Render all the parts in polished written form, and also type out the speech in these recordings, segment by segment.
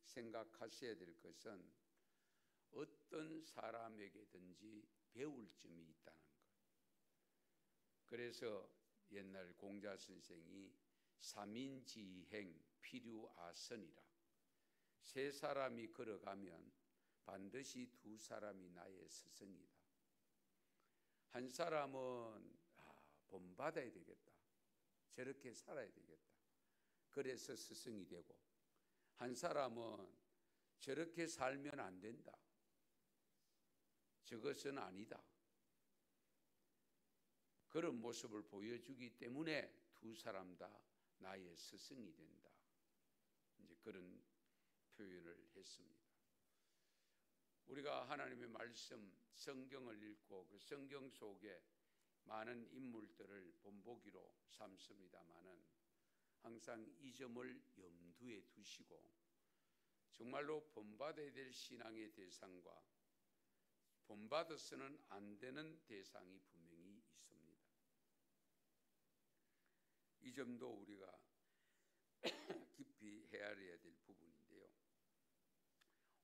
생각하셔야 될 것은 어떤 사람에게든지 배울 점이 있다는 것. 그래서 옛날 공자 선생이 삼인지행 필요아선이라, 세 사람이 걸어가면 반드시 두 사람이 나의 스승이다. 한 사람은 본받아야 되겠다, 저렇게 살아야 되겠다, 그래서 스승이 되고, 한 사람은 저렇게 살면 안 된다, 저것은 아니다, 그런 모습을 보여주기 때문에 두 사람 다 나의 스승이 된다. 이제 그런 표현을 했습니다. 우리가 하나님의 말씀, 성경을 읽고 그 성경 속에 많은 인물들을 본보기로 삼습니다마는 항상 이 점을 염두에 두시고 정말로 본받아야 될 신앙의 대상과 본받아서는 안 되는 대상이 분명히 있습니다. 이 점도 우리가 깊이 헤아려야 될 부분인데요.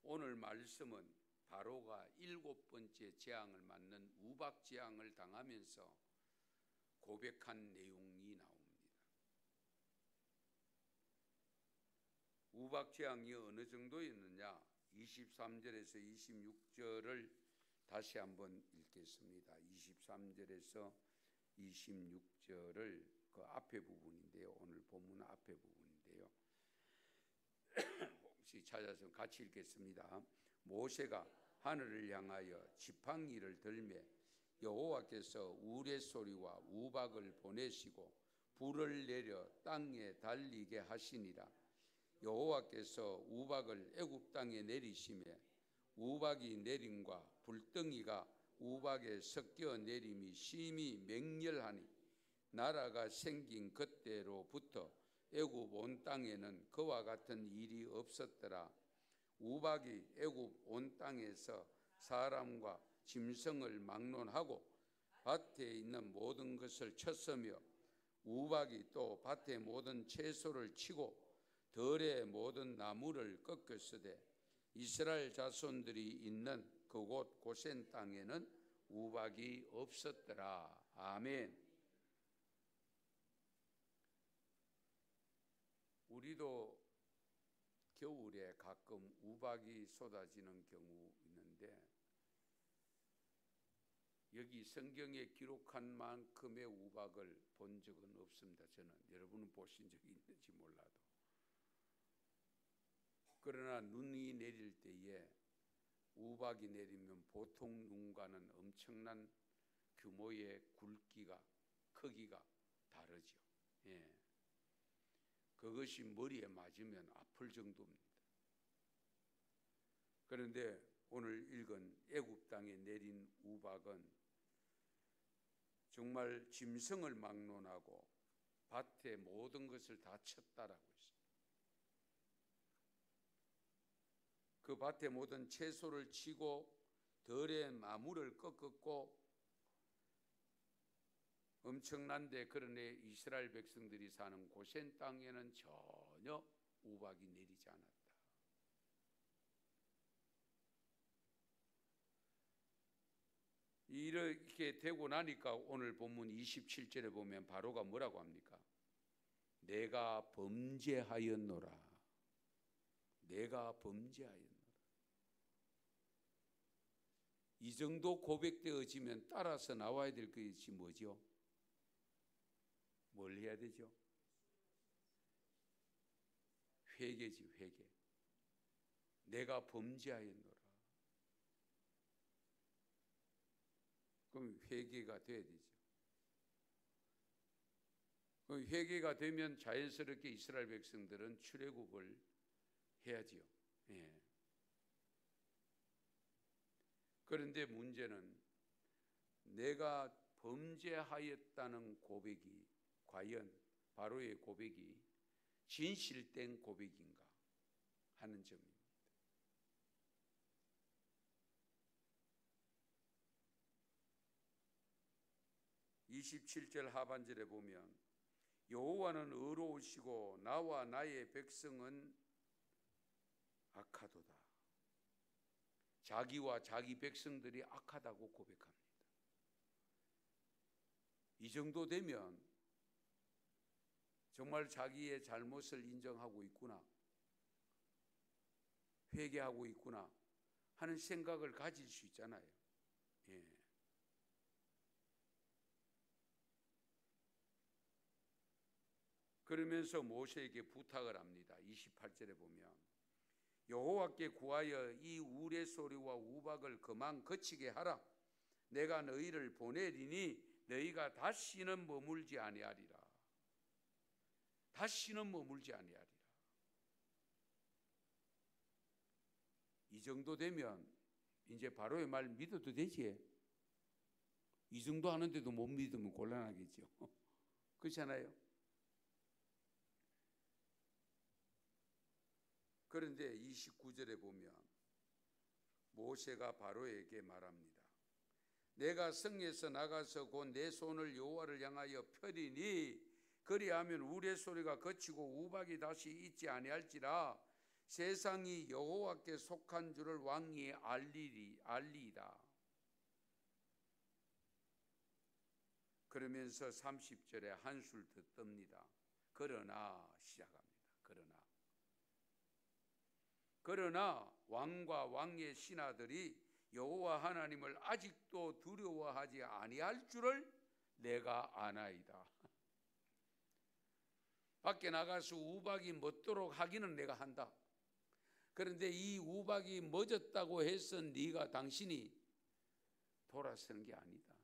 오늘 말씀은 바로가 7번째 재앙을 맞는 우박재앙을 당하면서 고백한 내용이 나옵니다. 우박재앙이 어느 정도였느냐? 23절에서 26절을 다시 한번 읽겠습니다. 23절에서 26절을 그 앞에 부분인데요. 오늘 본문 앞에 부분인데요. 혹시 찾아서 같이 읽겠습니다. 모세가 하늘을 향하여 지팡이를 들매 여호와께서 우레소리와 우박을 보내시고 불을 내려 땅에 달리게 하시니라. 여호와께서 우박을 애굽 땅에 내리시매 우박이 내림과 불덩이가 우박에 섞여 내림이 심히 맹렬하니 나라가 생긴 그때로부터 애굽 온 땅에는 그와 같은 일이 없었더라. 우박이 애굽 온 땅에서 사람과 짐승을 막론하고 밭에 있는 모든 것을 쳤으며 우박이 또 밭의 모든 채소를 치고 들의 모든 나무를 꺾었으되 이스라엘 자손들이 있는 그곳 고센 땅에는 우박이 없었더라. 아멘. 우리도 겨울에 가끔 우박이 쏟아지는 경우 있는데 여기 성경에 기록한 만큼의 우박을 본 적은 없습니다. 저는. 여러분은 보신 적이 있는지 몰라도. 그러나 눈이 내릴 때에 우박이 내리면 보통 눈과는 엄청난 규모의 굵기가, 크기가 다르죠. 예. 그것이 머리에 맞으면 아플 정도입니다. 그런데 오늘 읽은 애굽 땅에 내린 우박은 정말 짐승을 막론하고 밭의 모든 것을 다 쳤다라고 했습니다. 그 밭의 모든 채소를 치고 들의 나무를 꺾었고 엄청난데, 그러네 이스라엘 백성들이 사는 고센 땅에는 전혀 우박이 내리지 않았다. 이렇게 되고 나니까 오늘 본문 27절에 보면 바로가 뭐라고 합니까? 내가 범죄하였노라. 내가 범죄하였노라. 이 정도 고백되어지면 따라서 나와야 될 것이 뭐죠? 뭘 해야 되죠? 회개지, 회개. 내가 범죄하였노라. 그럼 회개가 돼야 되죠. 그럼 회개가 되면 자연스럽게 이스라엘 백성들은 출애굽을 해야지요. 예. 그런데 문제는 내가 범죄하였다는 고백이 과연 바로의 고백이 진실된 고백인가 하는 점입니다. (27절) 하반절에 보면 여호와는 의로우시고 나와 나의 백성은 악하도다. 자기와 자기 백성들이 악하다고 고백합니다. 이 정도 되면 정말 자기의 잘못을 인정하고 있구나, 회개하고 있구나 하는 생각을 가질 수 있잖아요. 예. 그러면서 모세에게 부탁을 합니다. 28절에 보면 여호와께 구하여 이 우레소리와 우박을 그만 그치게 하라. 내가 너희를 보내리니 너희가 다시는 머물지 아니하리라. 다시는 머물지 아니하리라. 이 정도 되면 이제 바로의 말 믿어도 되지. 이 정도 하는데도 못 믿으면 곤란하겠죠. 그렇잖아요. 그런데 29절에 보면 모세가 바로에게 말합니다. 내가 성에서 나가서 곧 내 손을 여호와를 향하여 펴리니 그리하면 우레소리가 그치고 우박이 다시 있지 아니할지라. 세상이 여호와께 속한 줄을 왕이 알리이다. 그러면서 30절에 한술 더 떱니다. 그러나 시작합니다. 그러나 왕과 왕의 신하들이 여호와 하나님을 아직도 두려워하지 아니할 줄을 내가 아나이다. 밖에 나가서 우박이 멎도록 하기는 내가 한다. 그런데 이 우박이 멎었다고 해서 당신이 돌아서는 게 아니다.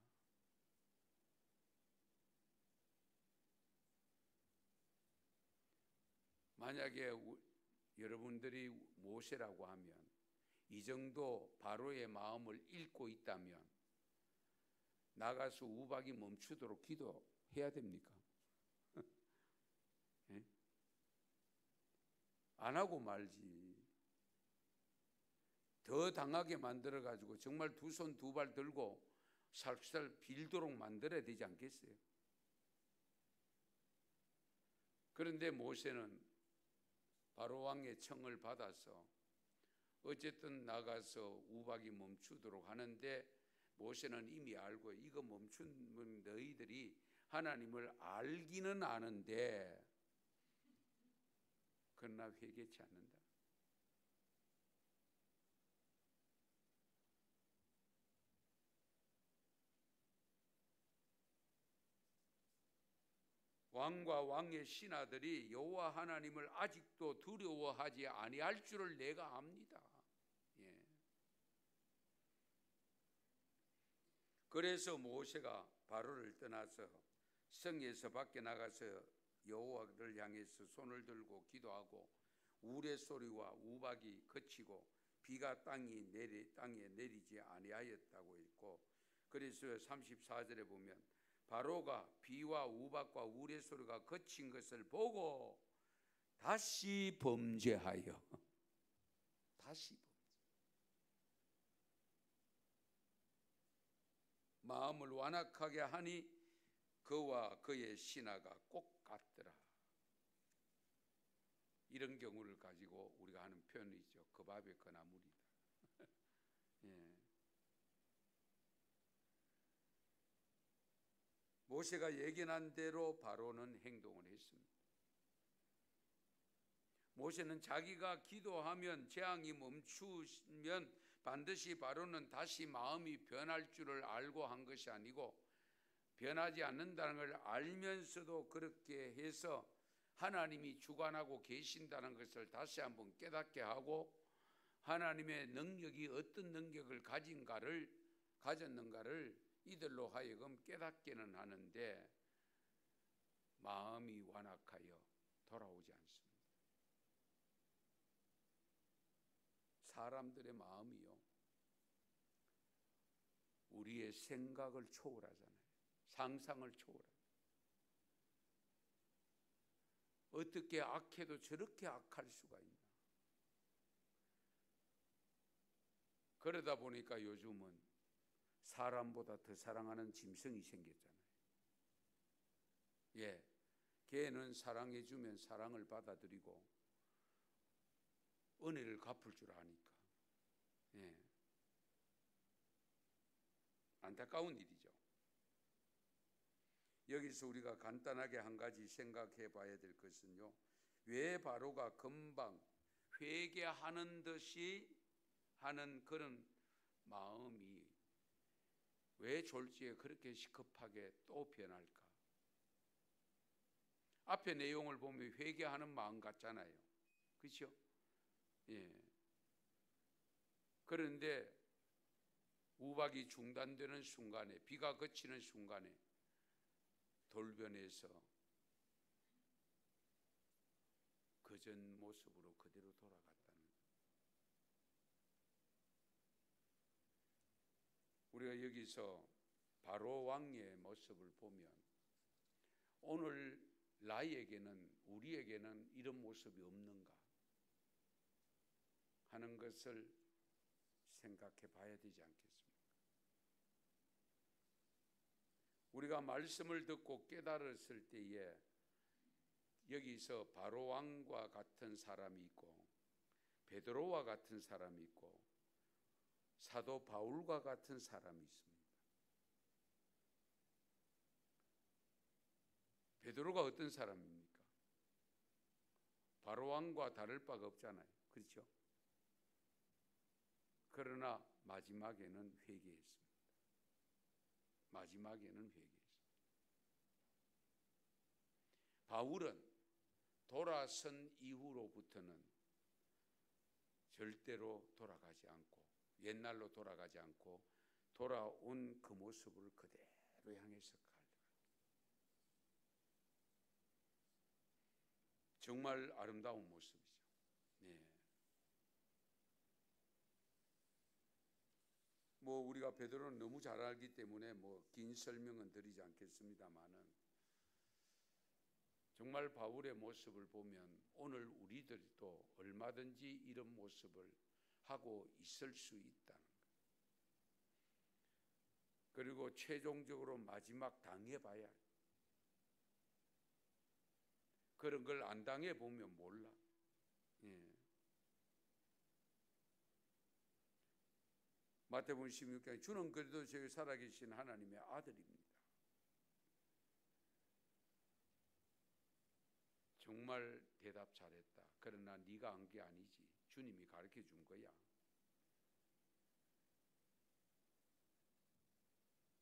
만약에 여러분들이 모세라고 하면 이 정도 바로의 마음을 읽고 있다면 나가서 우박이 멈추도록 기도해야 됩니까? 네? 안 하고 말지. 더 당하게 만들어가지고 정말 두 손 두 발 들고 살살 빌도록 만들어야 되지 않겠어요? 그런데 모세는 바로 왕의 청을 받아서 어쨌든 나가서 우박이 멈추도록 하는데 모세는 이미 알고 이거 멈춘 너희들이 하나님을 알기는 아는데 그러나 회개치 않는다. 왕과 왕의 신하들이 여호와 하나님을 아직도 두려워하지 아니할 줄을 내가 압니다. 예. 그래서 모세가 바로를 떠나서 성에서 밖에 나가서 여호와를 향해서 손을 들고 기도하고 우레소리와 우박이 그치고 비가 땅에 내리지 아니하였다고 했고, 그래서 34절에 보면 바로가 비와 우박과 우레소리가 그친 것을 보고 다시 범죄하여 마음을 완악하게 하니 그와 그의 신하가 꼭 같더라. 이런 경우를 가지고 우리가 하는 표현이 있죠. 그 밥에 그 나물이다. 예. 모세가 예견한 대로 바로는 행동을 했습니다. 모세는 자기가 기도하면 재앙이 멈추면 반드시 바로는 다시 마음이 변할 줄을 알고 한 것이 아니고, 변하지 않는다는 걸 알면서도 그렇게 해서 하나님이 주관하고 계신다는 것을 다시 한번 깨닫게 하고 하나님의 능력이 어떤 능력을 가졌는가를 이들로 하여금 깨닫게는 하는데 마음이 완악하여 돌아오지 않습니다. 사람들의 마음이요, 우리의 생각을 초월하잖아요. 상상을 초월합니다. 어떻게 악해도 저렇게 악할 수가 있나. 그러다 보니까 요즘은 사람보다 더 사랑하는 짐승이 생겼잖아요. 예, 개는 사랑해주면 사랑을 받아들이고 은혜를 갚을 줄 아니까. 예. 안타까운 일이죠. 여기서 우리가 간단하게 한 가지 생각해 봐야 될 것은요, 왜 바로가 금방 회개하는 듯이 하는 그런 마음이 왜 졸지에 그렇게 시급하게 또 변할까? 앞에 내용을 보면 회개하는 마음 같잖아요. 그렇죠? 예. 그런데 우박이 중단되는 순간에, 비가 그치는 순간에 돌변해서 그전 모습으로 그대로 돌아갔다는 것. 우리가 여기서 바로 왕의 모습을 보면 오늘 나에게는, 우리에게는 이런 모습이 없는가 하는 것을 생각해 봐야 되지 않겠습니까? 우리가 말씀을 듣고 깨달았을 때에 여기서 바로 왕과 같은 사람이 있고 베드로와 같은 사람이 있고 사도 바울과 같은 사람이 있습니다. 베드로가 어떤 사람입니까? 바로 왕과 다를 바가 없잖아요. 그렇죠? 그러나 마지막에는 회개했습니다. 마지막에는 회개했습니다. 바울은 돌아선 이후로부터는 절대로 돌아가지 않고, 옛날로 돌아가지 않고 돌아온 그 모습을 그대로 향해서 갈. 정말 아름다운 모습이죠. 네. 뭐 우리가 베드로는 너무 잘 알기 때문에 뭐 긴 설명은 드리지 않겠습니다만은 정말 바울의 모습을 보면 오늘 우리들도 얼마든지 이런 모습을 하고 있을 수 있다는 것. 그리고 최종적으로 마지막 당해봐야 그런 걸 안 당해보면 몰라. 예. 마태복음 16장에 주는 그래도 저희 살아계신 하나님의 아들입니다. 정말 대답 잘했다. 그러나 네가 한 게 아니지. 주님이 가르쳐 준 거야.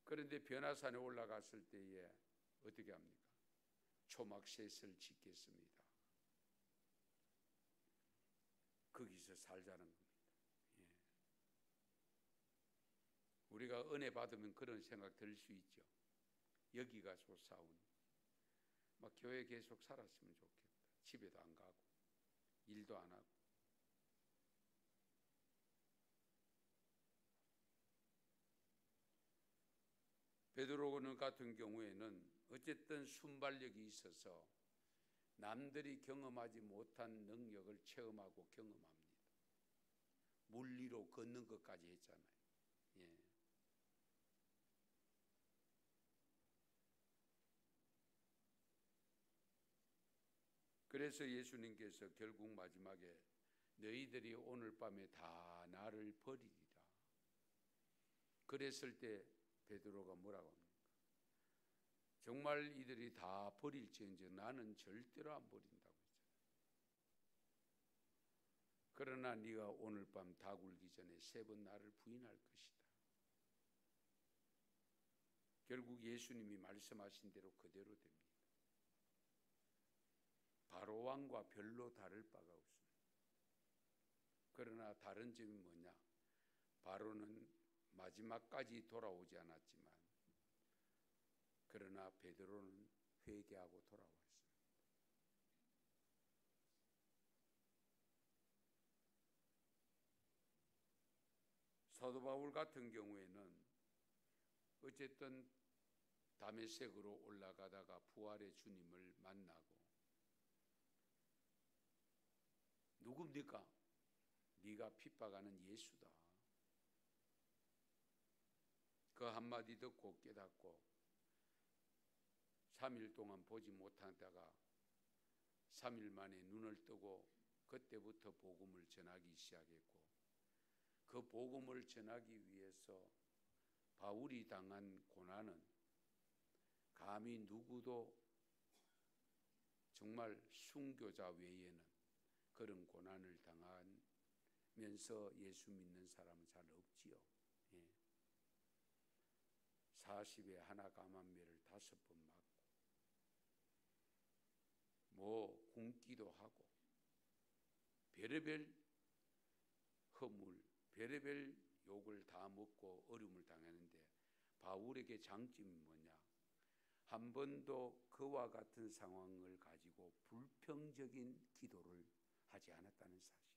그런데 변화산에 올라갔을 때에 어떻게 합니까? 초막셋을 짓겠습니다. 거기서 살자는 겁니다. 예. 우리가 은혜 받으면 그런 생각 들 수 있죠. 여기 가서 싸운 막 교회 계속 살았으면 좋겠다. 집에도 안 가고 일도 안 하고. 베드로 같은 경우에는 어쨌든 순발력이 있어서 남들이 경험하지 못한 능력을 체험하고 경험합니다. 물 위로 걷는 것까지 했잖아요. 예. 그래서 예수님께서 결국 마지막에 너희들이 오늘 밤에 다 나를 버리리라. 그랬을 때 베드로가 뭐라고 합니까? 정말 이들이 다 버릴지언정 나는 절대로 안 버린다고 했잖아요. 그러나 네가 오늘 밤 다 굴기 전에 3번 나를 부인할 것이다. 결국 예수님이 말씀하신 대로 그대로 됩니다. 바로 왕과 별로 다를 바가 없습니다. 그러나 다른 점이 뭐냐? 바로는 마지막까지 돌아오지 않았지만 그러나 베드로는 회개하고 돌아왔습니다. 사도 바울 같은 경우에는 어쨌든 다메섹으로 올라가다가 부활의 주님을 만나고 누굽니까? 네가 핍박하는 예수다. 그 한마디 듣고 깨닫고 3일 동안 보지 못하다가 3일 만에 눈을 뜨고 그때부터 복음을 전하기 시작했고, 그 복음을 전하기 위해서 바울이 당한 고난은 감히 누구도 정말 순교자 외에는 그런 고난을 당하면서 예수 믿는 사람은 잘 없지요. 예. 40에 하나 감암매를 5번 맞고, 뭐 굶기도 하고, 별의별 허물, 별의별 욕을 다 먹고 어려움을 당했는데, 바울에게 장점이 뭐냐? 한 번도 그와 같은 상황을 가지고 불평적인 기도를 하지 않았다는 사실.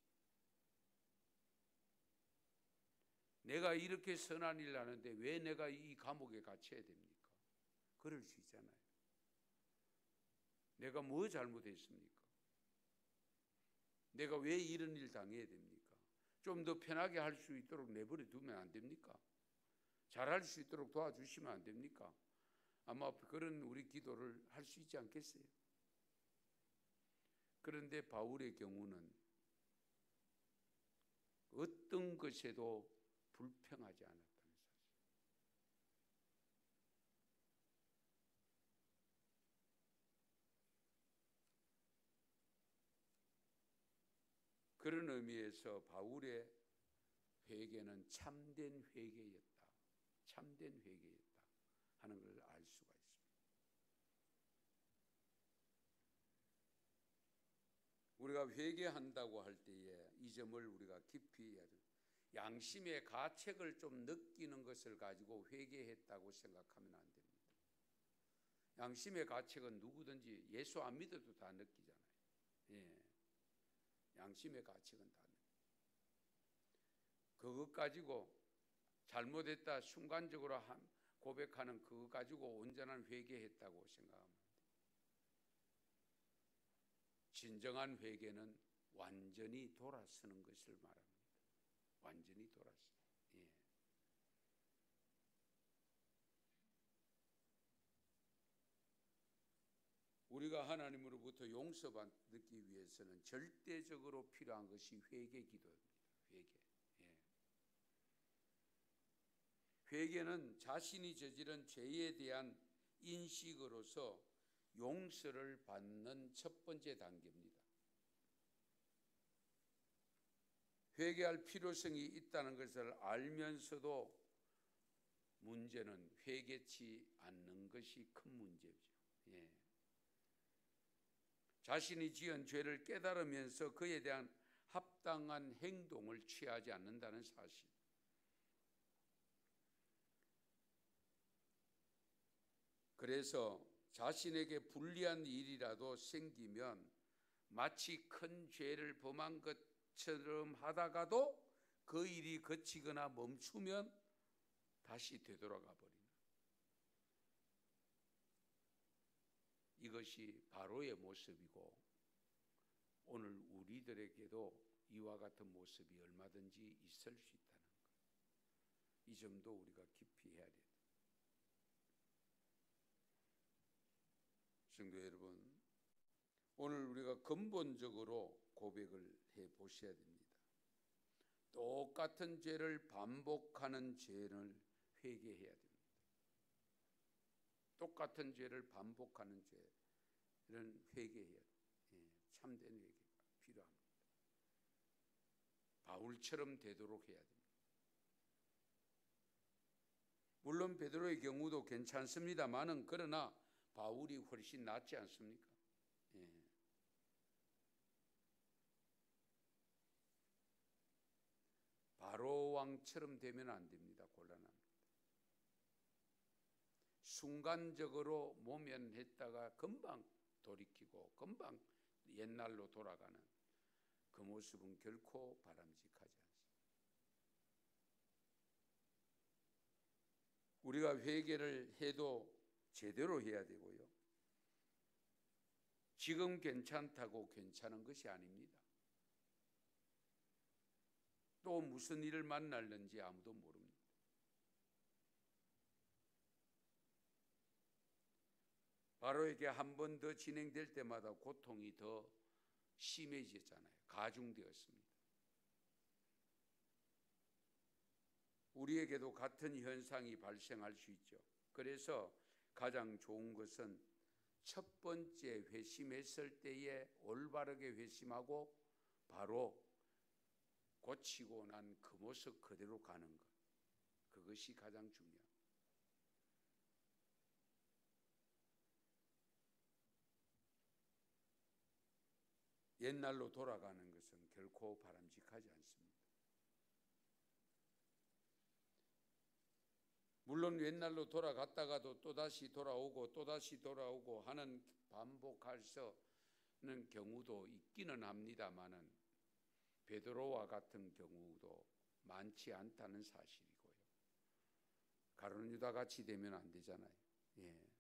내가 이렇게 선한 일을 하는데 왜 내가 이 감옥에 갇혀야 됩니까? 그럴 수 있잖아요. 내가 뭐 잘못했습니까? 내가 왜 이런 일 당해야 됩니까? 좀 더 편하게 할 수 있도록 내버려 두면 안 됩니까? 잘할 수 있도록 도와주시면 안 됩니까? 아마 그런 우리 기도를 할 수 있지 않겠어요? 그런데 바울의 경우는 어떤 것에도 불평하지 않았다는 사실. 그런 의미에서 바울의 회개는 참된 회개였다. 참된 회개였다 하는 걸 알 수가 있습니다. 우리가 회개한다고 할 때에 이 점을 우리가 깊이 해야 됩니다. 양심의 가책을 좀 느끼는 것을 가지고 회개했다고 생각하면 안 됩니다. 양심의 가책은 누구든지 예수 안 믿어도 다 느끼잖아요. 예. 양심의 가책은 다 느껴요. 그것 가지고 잘못했다 순간적으로 고백하는 그거 가지고 온전한 회개했다고 생각합니다. 진정한 회개는 완전히 돌아서는 것을 말합니다. 완전히 돌아서. 예. 우리가 하나님으로부터 용서받기 위해서는 절대적으로 필요한 것이 회개 기도입니다. 회개. 예. 회개는 자신이 저지른 죄에 대한 인식으로서 용서를 받는 첫 번째 단계입니다. 회개할 필요성이 있다는 것을 알면서도 문제는 회개치 않는 것이 큰 문제죠. 예. 자신이 지은 죄를 깨달으면서 그에 대한 합당한 행동을 취하지 않는다는 사실. 그래서 자신에게 불리한 일이라도 생기면 마치 큰 죄를 범한 것처럼 하다가도 그 일이 그치거나 멈추면 다시 되돌아가 버리는, 이것이 바로의 모습이고, 오늘 우리들에게도 이와 같은 모습이 얼마든지 있을 수 있다는 것, 이 점도 우리가 깊이 해야 돼요. 성도 여러분, 오늘 우리가 근본적으로 고백을 해 보셔야 됩니다. 똑같은 죄를 반복하는 죄를 회개해야 됩니다. 똑같은 죄를 반복하는 죄는 회개해야 돼요. 예, 참된 회개가 필요합니다. 바울처럼 되도록 해야 됩니다. 물론 베드로의 경우도 괜찮습니다만은, 그러나 바울이 훨씬 낫지 않습니까? 예. 바로 왕처럼 되면 안 됩니다. 곤란합니다. 순간적으로 모면했다가 금방 돌이키고 금방 옛날로 돌아가는 그 모습은 결코 바람직하지 않습니다. 우리가 회개를 해도 제대로 해야 되고요. 지금 괜찮다고 괜찮은 것이 아닙니다. 또 무슨 일을 만날는지 아무도 모릅니다. 바로에게 한 번 더 진행될 때마다 고통이 더 심해졌잖아요. 가중되었습니다. 우리에게도 같은 현상이 발생할 수 있죠. 그래서 가장 좋은 것은 첫 번째 회심했을 때에 올바르게 회심하고 바로 고치고 난 그 모습 그대로 가는 것. 그것이 가장 중요합니다. 옛날로 돌아가는 것은 결코 바람직하지 않습니다. 물론 옛날로 돌아갔다가도 또다시 돌아오고 또다시 돌아오고 하는 반복할 수는 경우도 있기는 합니다마는 베드로와 같은 경우도 많지 않다는 사실이고요. 가룟 유다 같이 되면 안 되잖아요. 예.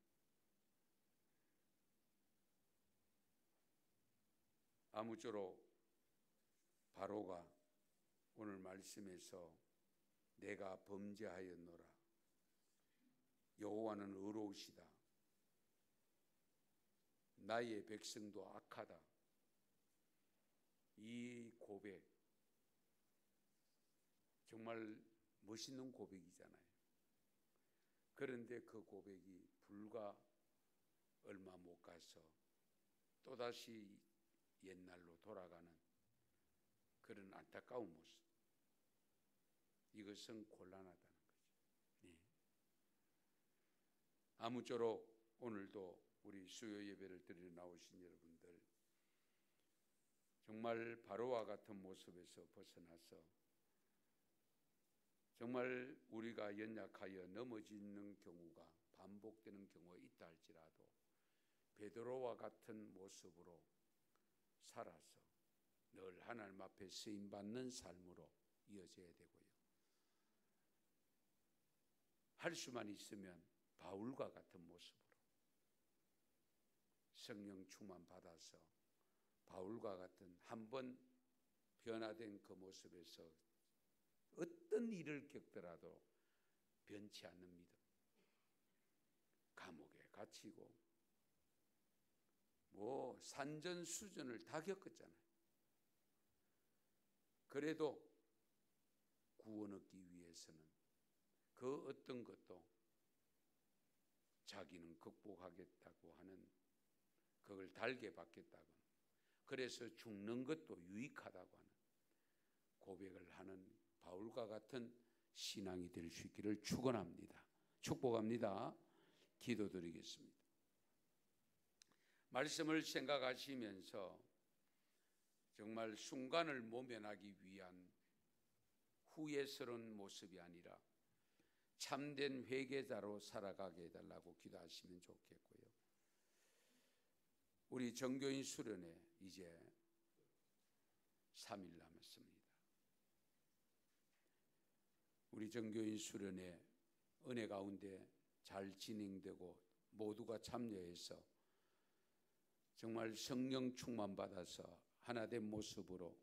아무쪼록 바로가 오늘 말씀에서 내가 범죄하였노라, 여호와는 의로우시다, 나의 백성도 악하다, 이 고백 정말 멋있는 고백이잖아요. 그런데 그 고백이 불과 얼마 못 가서 또다시 옛날로 돌아가는 그런 안타까운 모습, 이것은 곤란하다는 거죠. 네. 아무쪼록 오늘도 우리 수요 예배를 드리러 나오신 여러분들, 정말 바로와 같은 모습에서 벗어나서 정말 우리가 연약하여 넘어지는 경우가 반복되는 경우가 있다 할지라도 베드로와 같은 모습으로 살아서 늘 하나님 앞에 쓰임받는 삶으로 이어져야 되고요. 할 수만 있으면 바울과 같은 모습으로 성령 충만 받아서 바울과 같은 한번 변화된 그 모습에서 어떤 일을 겪더라도 변치 않는 믿음, 감옥에 갇히고 산전수전을 다 겪었잖아요. 그래도 구원 얻기 위해서는 그 어떤 것도 자기는 극복하겠다고 하는, 그걸 달게 받겠다고, 그래서 죽는 것도 유익하다고 하는 고백을 하는 바울과 같은 신앙이 될 수 있기를 축원합니다. 축복합니다. 기도드리겠습니다. 말씀을 생각하시면서 정말 순간을 모면하기 위한 후회스러운 모습이 아니라 참된 회개자로 살아가게 해달라고 기도하시면 좋겠고요. 우리 정교인 수련회 이제 3일 남았습니다. 우리 정교인 수련회 은혜 가운데 잘 진행되고 모두가 참여해서 정말 성령 충만 받아서 하나된 모습으로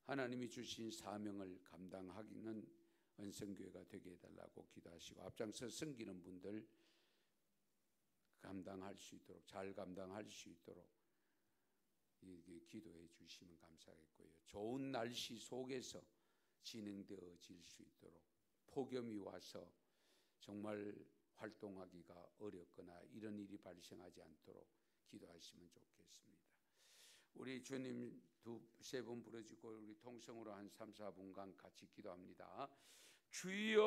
하나님이 주신 사명을 감당하기는 은성교회가 되게 해달라고 기도하시고, 앞장서 섬기는 분들 감당할 수 있도록, 잘 감당할 수 있도록 기도해 주시면 감사하겠고요. 좋은 날씨 속에서 진행되어질 수 있도록, 폭염이 와서 정말 활동하기가 어렵거나 이런 일이 발생하지 않도록 기도하시면 좋겠습니다. 우리 주님 두세 번 부르짖고 우리 통성으로 한 3, 4분간 같이 기도합니다. 주여